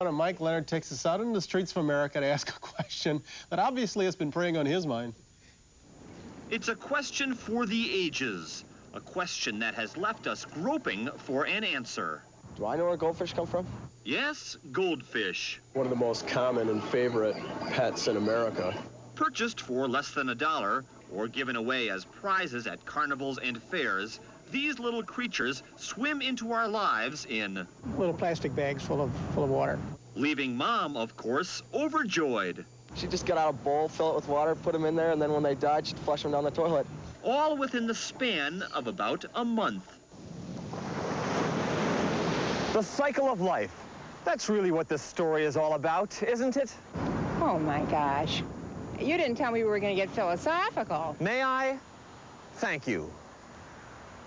Mike Leonard takes us out into the streets of America to ask a question that obviously has been preying on his mind. It's a question for the ages, a question that has left us groping for an answer. Do I know where goldfish come from? Yes, goldfish. One of the most common and favorite pets in America. Purchased for less than $1 or given away as prizes at carnivals and fairs, these little creatures swim into our lives in little plastic bags full of water. Leaving Mom, of course, overjoyed. She'd just get out a bowl, fill it with water, put them in there, and then when they died, she'd flush them down the toilet. All within the span of about a month. The cycle of life. That's really what this story is all about, isn't it? Oh, my gosh. You didn't tell me we were going to get philosophical. May I? Thank you.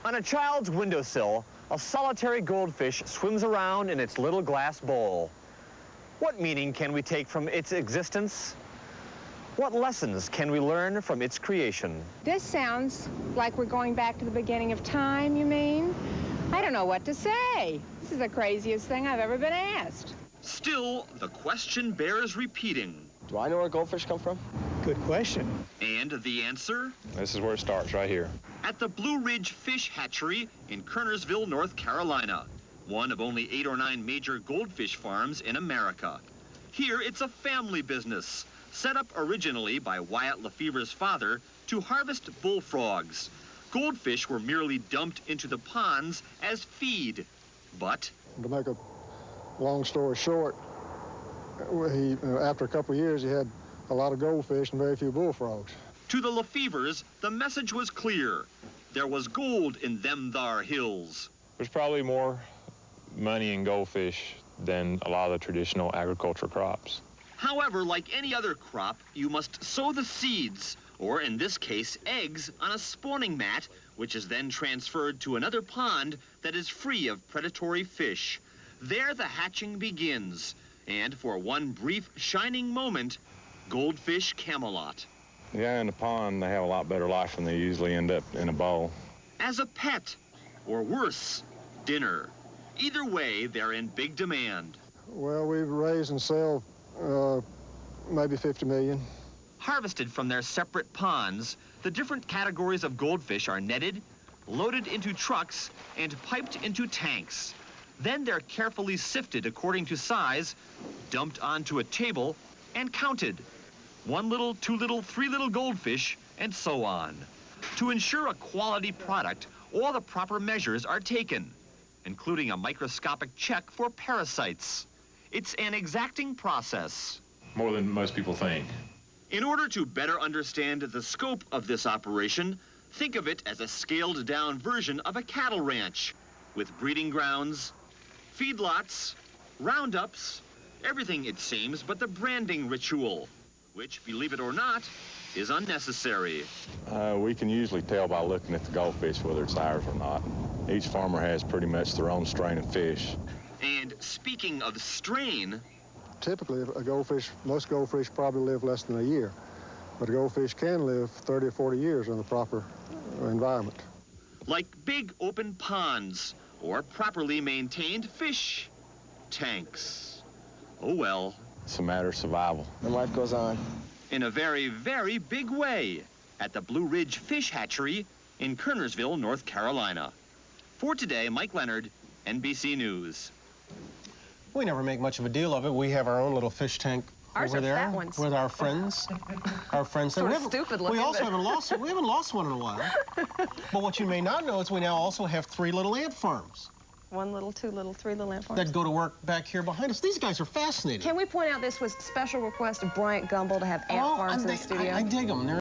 On a child's windowsill, a solitary goldfish swims around in its little glass bowl. What meaning can we take from its existence? What lessons can we learn from its creation? This sounds like we're going back to the beginning of time, you mean? I don't know what to say. This is the craziest thing I've ever been asked. Still, the question bears repeating. Do I know where goldfish come from? Good question. And the answer? This is where it starts, right here. At the Blue Ridge Fish Hatchery in Kernersville, North Carolina, one of only 8 or 9 major goldfish farms in America. Here, it's a family business, set up originally by Wyatt Lefevre's father to harvest bullfrogs. Goldfish were merely dumped into the ponds as feed, but... To make a long story short, after a couple of years, he had a lot of goldfish and very few bullfrogs. To the Lefevres, the message was clear. There was gold in them thar hills. There's probably more money in goldfish than a lot of the traditional agriculture crops. However, like any other crop, you must sow the seeds, or in this case, eggs, on a spawning mat, which is then transferred to another pond that is free of predatory fish. There the hatching begins, and for one brief shining moment, goldfish Camelot. Yeah, in the pond, they have a lot better life than they usually end up in a bowl. As a pet, or worse, dinner. Either way, they're in big demand. Well, we raise and sell maybe 50 million. Harvested from their separate ponds, the different categories of goldfish are netted, loaded into trucks, and piped into tanks. Then they're carefully sifted according to size, dumped onto a table, and counted. 1 little, 2 little, 3 little goldfish, and so on. To ensure a quality product, all the proper measures are taken, including a microscopic check for parasites. It's an exacting process. More than most people think. In order to better understand the scope of this operation, think of it as a scaled-down version of a cattle ranch, with breeding grounds, feedlots, roundups, everything, it seems, but the branding ritual, which, believe it or not, is unnecessary. We can usually tell by looking at the goldfish whether it's ours or not. Each farmer has pretty much their own strain of fish. And speaking of strain... Typically, most goldfish probably live less than a year, but a goldfish can live 30 or 40 years in the proper environment. Like big open ponds or properly maintained fish tanks. Oh well. It's a matter of survival. And life goes on. In a very, very big way at the Blue Ridge Fish Hatchery in Kernersville, North Carolina. For today, Mike Leonard, NBC News. We never make much of a deal of it. We have our own little fish tank Ours over are there fat ones. with our friends. Our friends. Sort of stupid looking. We also haven't lost. We haven't lost one in a while. But what you may not know is we now also have 3 little ant farms. 1 little, 2 little, 3 little ant farms. That go to work back here behind us. These guys are fascinating. Can we point out this was special request of Bryant Gumbel to have ant farms in the studio? I dig them.